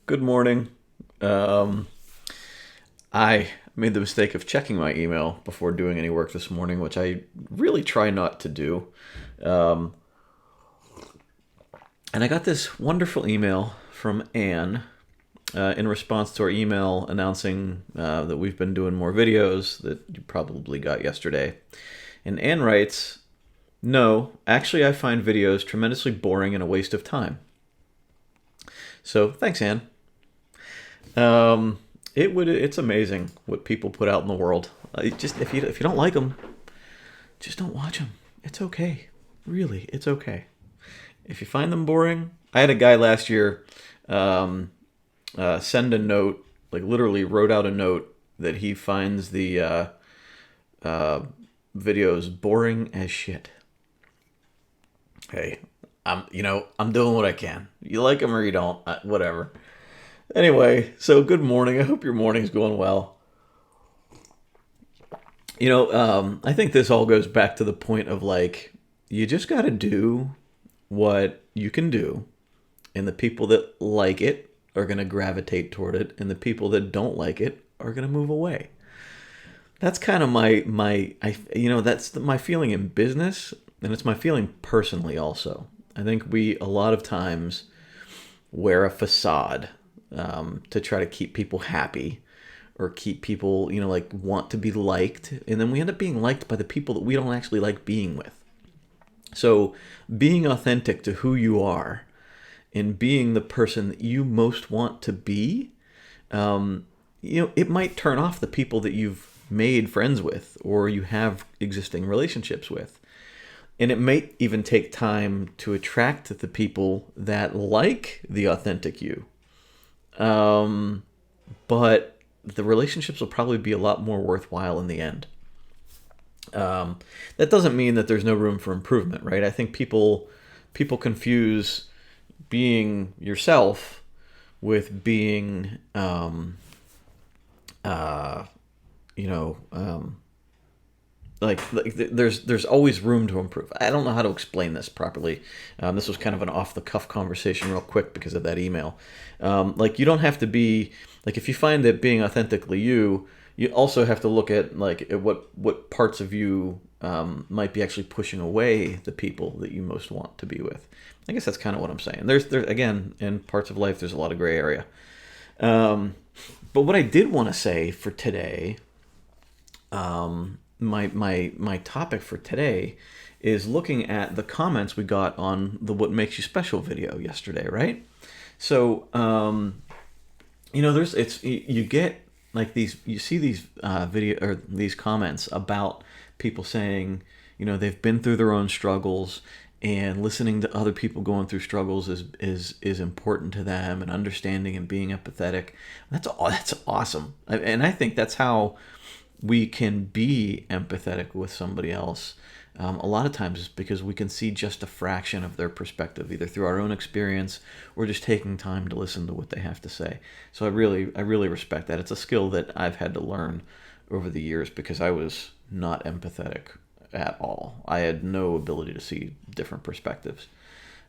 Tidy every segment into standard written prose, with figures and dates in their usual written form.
Good morning. Um, I made the mistake of checking my email before doing any work this morning, which I really try not to do. Um, and I got this wonderful email from Anne in response to our email announcing that we've been doing more videos that you probably got yesterday. And Anne writes, "No, actually, I find videos tremendously boring and a waste of time." So thanks, Anne. Um, it's amazing what people put out in the world. Just if you don't like them, just don't watch them. It's okay. Really, it's okay. If you find them boring, I had a guy last year um, send a note, like literally wrote out a note that he finds the uh, videos boring as shit. Hey, I'm doing what I can. You like them or you don't, whatever. Anyway, so good morning. I hope your morning's going well. I think this all goes back to the point of like, you just got to do what you can do, and the people that like it are going to gravitate toward it, and the people that don't like it are going to move away. That's kind of that's my feeling in business, and it's my feeling personally also. I think we a lot of times wear a facade to try to keep people happy or keep people, like want to be liked. And then we end up being liked by the people that we don't actually like being with. So being authentic to who you are and being the person that you most want to be, it might turn off the people that you've made friends with or you have existing relationships with. And it might even take time to attract the people that like the authentic you. But the relationships will probably be a lot more worthwhile in the end. That doesn't mean that there's no room for improvement, right? I think people confuse being yourself with being, uh, you know, there's always room to improve. I don't know how to explain this properly. This was kind of an off the cuff conversation, real quick, because of that email. You don't have to be like, if you find that being authentically you also have to look at what parts of you might be actually pushing away the people that you most want to be with. I guess that's kind of what I'm saying. There's again, in parts of life, there's a lot of gray area. But what I did want to say for today, my topic for today is looking at the comments we got on the "What Makes You Special" video yesterday, right? So, you get like you see these video or these comments about people saying, they've been through their own struggles, and listening to other people going through struggles is important to them, and understanding and being empathetic. That's awesome, and I think that's how we can be empathetic with somebody else. A lot of times it's because we can see just a fraction of their perspective, either through our own experience or just taking time to listen to what they have to say. So I really respect that. It's a skill that I've had to learn over the years because I was not empathetic at all. I had no ability to see different perspectives.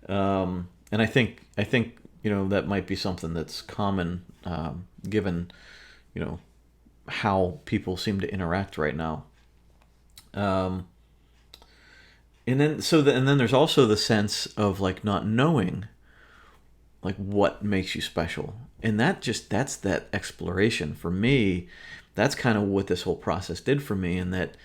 And I think that might be something that's common, given how people seem to interact right now. And then there's also the sense of like not knowing like what makes you special. And that's that exploration for me. That's kind of what this whole process did for me, in that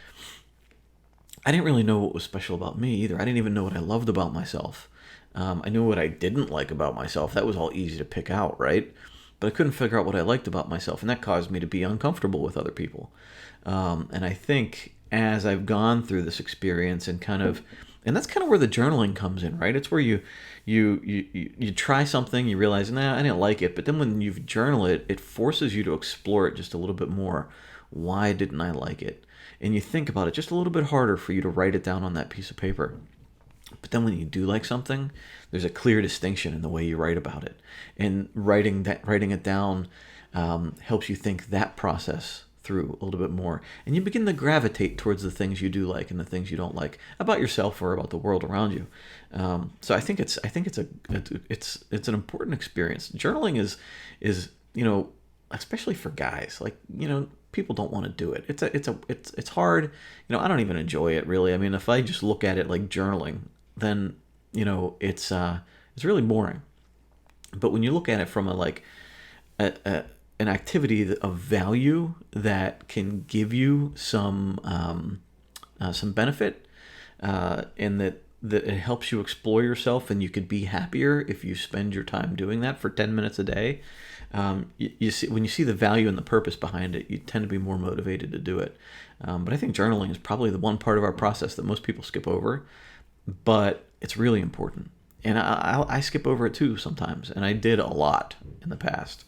I didn't really know what was special about me either. I didn't even know what I loved about myself. I knew what I didn't like about myself. That was all easy to pick out, right? But I couldn't figure out what I liked about myself, and that caused me to be uncomfortable with other people. And I think as I've gone through this experience and that's kind of where the journaling comes in, right? It's where you try something, you realize, nah, I didn't like it, but then when you journal it, it forces you to explore it just a little bit more. Why didn't I like it? And you think about it just a little bit harder for you to write it down on that piece of paper. But then when you do like something, there's a clear distinction in the way you write about it. And writing it down helps you think that process through a little bit more, and you begin to gravitate towards the things you do like and the things you don't like about yourself or about the world around you. So I think it's an important experience. Journaling is especially for guys, like, people don't want to do it. It's hard. I don't even enjoy it really. I mean, if I just look at it like journaling, then it's really boring. But when you look at it from an activity of value that can give you some benefit, and that it helps you explore yourself, and you could be happier if you spend your time doing that for 10 minutes a day. You see, when you see the value and the purpose behind it, you tend to be more motivated to do it. But I think journaling is probably the one part of our process that most people skip over, but it's really important. And I skip over it too sometimes, and I did a lot in the past.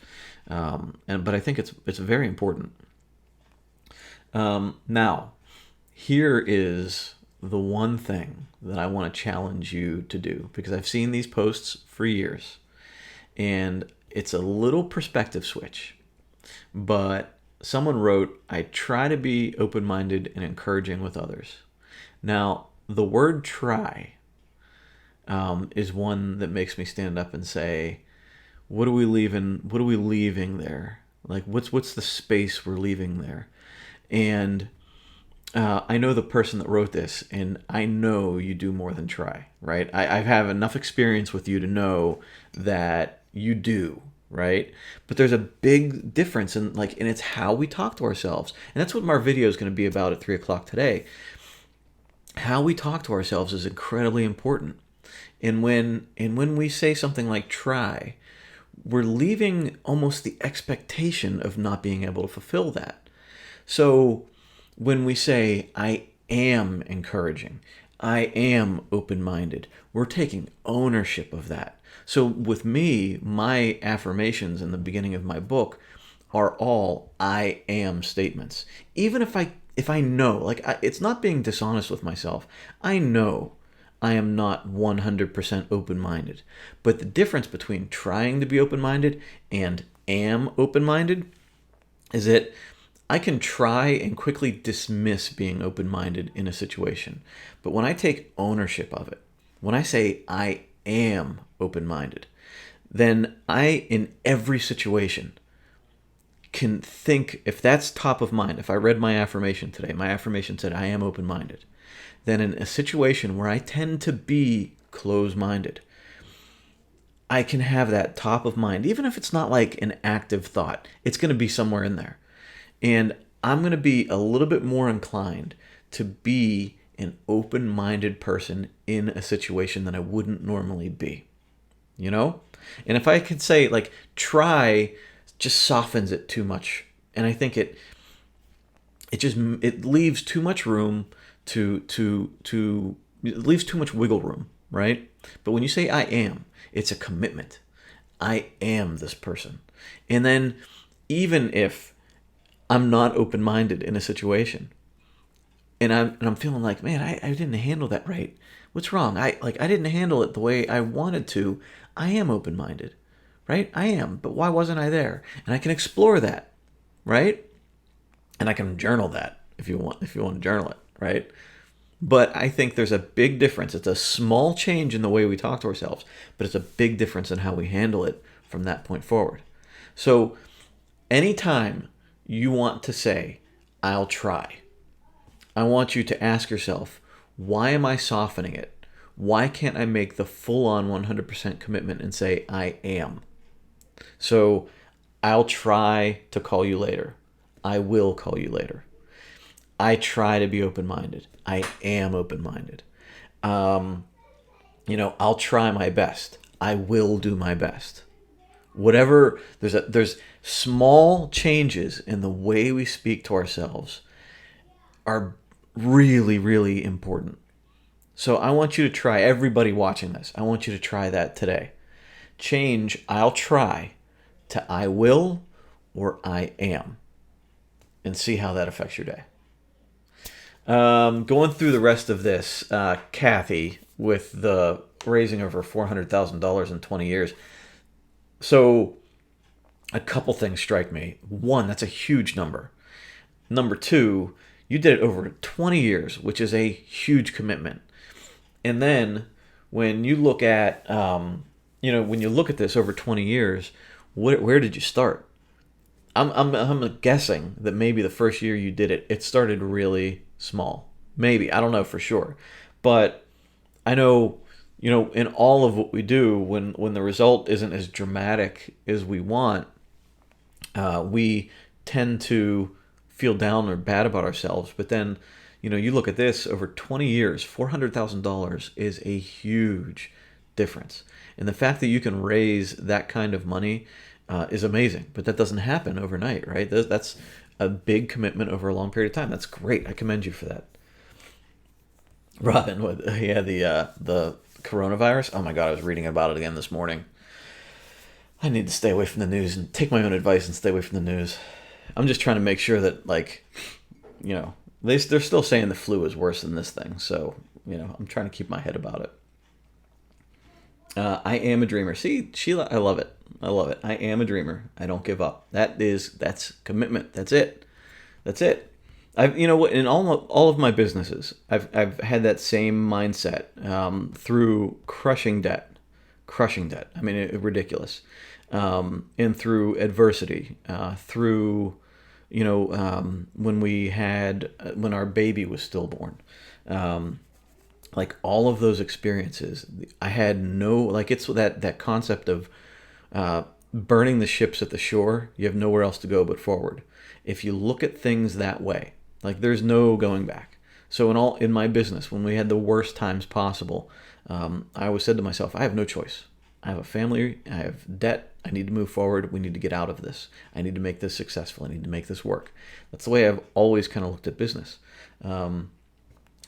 But I think it's very important. Now, here is the one thing that I want to challenge you to do, because I've seen these posts for years, and it's a little perspective switch. But someone wrote, "I try to be open-minded and encouraging with others." Now, the word "try" is one that makes me stand up and say, what are we leaving? What are we leaving there? Like, what's the space we're leaving there? And I know the person that wrote this, and I know you do more than try, right? I have enough experience with you to know that you do, right? But there's a big difference and it's how we talk to ourselves, and that's what our video is going to be about at 3:00 today. How we talk to ourselves is incredibly important. And when we say something like "try," we're leaving almost the expectation of not being able to fulfill that. So when we say, "I am encouraging," "I am open-minded," we're taking ownership of that. So with me, my affirmations in the beginning of my book are all "I am" statements. Even if I know, it's not being dishonest with myself. I know I am not 100% open-minded. But the difference between trying to be open-minded and am open-minded is that I can try and quickly dismiss being open-minded in a situation. But when I take ownership of it, when I say "I am open-minded," then I, in every situation, can think, if that's top of mind, if I read my affirmation today, my affirmation said "I am open-minded," then in a situation where I tend to be close-minded, I can have that top of mind. Even if it's not like an active thought, it's going to be somewhere in there. And I'm going to be a little bit more inclined to be an open-minded person in a situation than I wouldn't normally be. And if I could say, try just softens it too much. And I think it leaves too much room it leaves too much wiggle room, right? But when you say "I am," it's a commitment. I am this person. And then even if I'm not open-minded in a situation, and I'm feeling like, man, I didn't handle that right. What's wrong? I didn't handle it the way I wanted to. I am open-minded, right? I am. But why wasn't I there? And I can explore that, right? And I can journal that if you want to journal it, right? But I think there's a big difference. It's a small change in the way we talk to ourselves, but it's a big difference in how we handle it from that point forward. So anytime you want to say, "I'll try," I want you to ask yourself, why am I softening it? Why can't I make the full-on 100% commitment and say "I am"? So I'll try to call you later. I will call you later. I try to be open-minded. I am open-minded. I'll try my best. I will do my best. Whatever, there's small changes in the way we speak to ourselves are really, really important. So I want you to try, everybody watching this, I want you to try that today. Change "I'll try" to "I will" or "I am," and see how that affects your day. Going through the rest of this, Kathy, with the raising over $400,000 in 20 years. So a couple things strike me. One, that's a huge number. Number two, you did it over 20 years, which is a huge commitment. And then when you look at, when you look at this over 20 years, where did you start? I'm guessing that maybe the first year you did it, it started really small. Maybe, I don't know for sure. But I know, in all of what we do, when the result isn't as dramatic as we want, we tend to feel down or bad about ourselves. But then, you look at this over 20 years, $400,000 is a huge difference. And the fact that you can raise that kind of money is amazing. But that doesn't happen overnight, right? That's a big commitment over a long period of time. That's great. I commend you for that. Robin, yeah, the coronavirus. Oh my God, I was reading about it again this morning. I need to stay away from the news and take my own advice and stay away from the news. I'm just trying to make sure that, they're still saying the flu is worse than this thing. So, I'm trying to keep my head about it. I am a dreamer. See, Sheila, I love it. I love it. I am a dreamer. I don't give up. That's commitment. That's it. That's it. In all of my businesses, I've had that same mindset through crushing debt. I mean, ridiculous. And through adversity, through, when our baby was stillborn, like all of those experiences, I had it's that concept of burning the ships at the shore. You have nowhere else to go but forward. If you look at things that way, like there's no going back. So in my business, when we had the worst times possible, I always said to myself, I have no choice. I have a family, I have debt, I need to move forward, we need to get out of this. I need to make this successful, I need to make this work. That's the way I've always kind of looked at business. I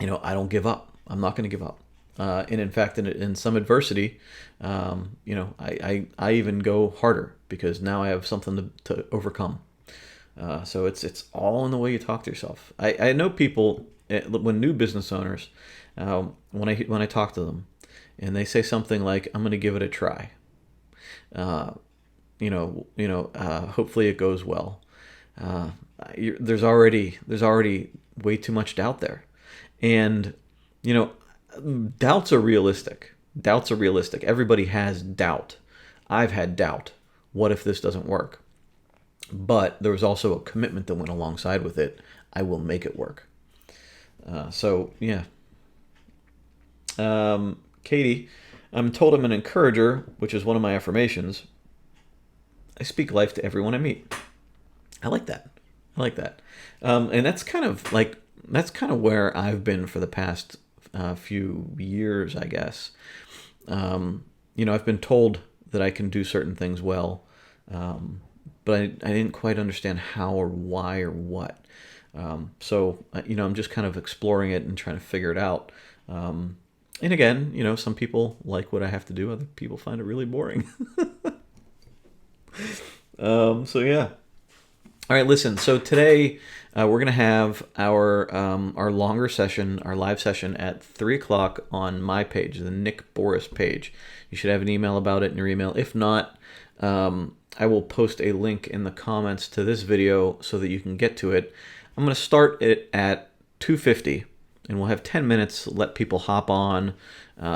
don't give up. I'm not going to give up. And in fact, in some adversity, I even go harder because now I have something to overcome. So it's all in the way you talk to yourself. I know people, when new business owners, when I talk to them, and they say something like, "I'm going to give it a try." Hopefully it goes well. There's already way too much doubt there, and doubts are realistic. Doubts are realistic. Everybody has doubt. I've had doubt. What if this doesn't work? But there was also a commitment that went alongside with it. I will make it work. Yeah. Katie, I'm told I'm an encourager, which is one of my affirmations. I speak life to everyone I meet. I like that. And that's kind of where I've been for the past few years, I guess. I've been told that I can do certain things well, but I didn't quite understand how or why or what. I'm just kind of exploring it and trying to figure it out. And again, some people like what I have to do. Other people find it really boring. Yeah. All right, listen. So today we're going to have our longer session, our live session at 3:00 on my page, the Nick Boris page. You should have an email about it in your email. If not, I will post a link in the comments to this video so that you can get to it. I'm going to start it at 2:50. And we'll have 10 minutes, let people hop on,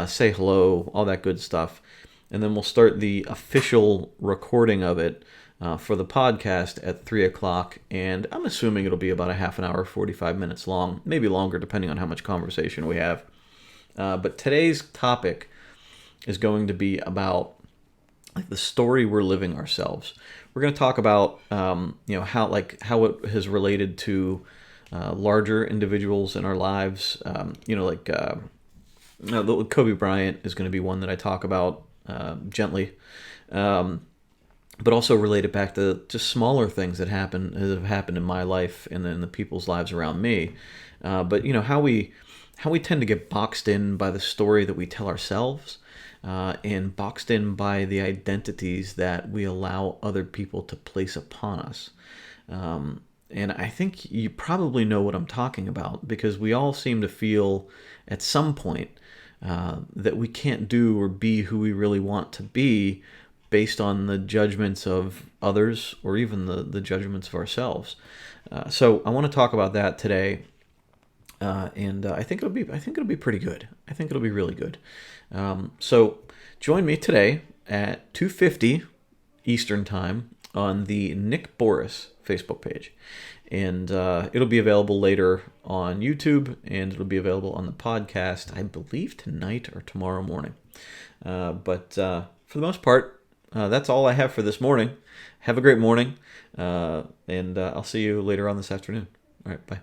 say hello, all that good stuff. And then we'll start the official recording of it for the podcast at 3:00. And I'm assuming it'll be about a half an hour, 45 minutes long, maybe longer, depending on how much conversation we have. But today's topic is going to be about the story we're living ourselves. We're going to talk about how it has related to larger individuals in our lives. Kobe Bryant is going to be one that I talk about gently, but also relate it back to just smaller things that have happened in my life and in the people's lives around me. But how we tend to get boxed in by the story that we tell ourselves, and boxed in by the identities that we allow other people to place upon us. And I think you probably know what I'm talking about, because we all seem to feel at some point that we can't do or be who we really want to be based on the judgments of others or even the judgments of ourselves. So I want to talk about that today, and I think it'll be pretty good. I think it'll be really good. So join me today at 2:50 Eastern Time on the Nick Boris Facebook page. And it'll be available later on YouTube, and it'll be available on the podcast, I believe, tonight or tomorrow morning. But for the most part, that's all I have for this morning. Have a great morning, and I'll see you later on this afternoon. All right, bye.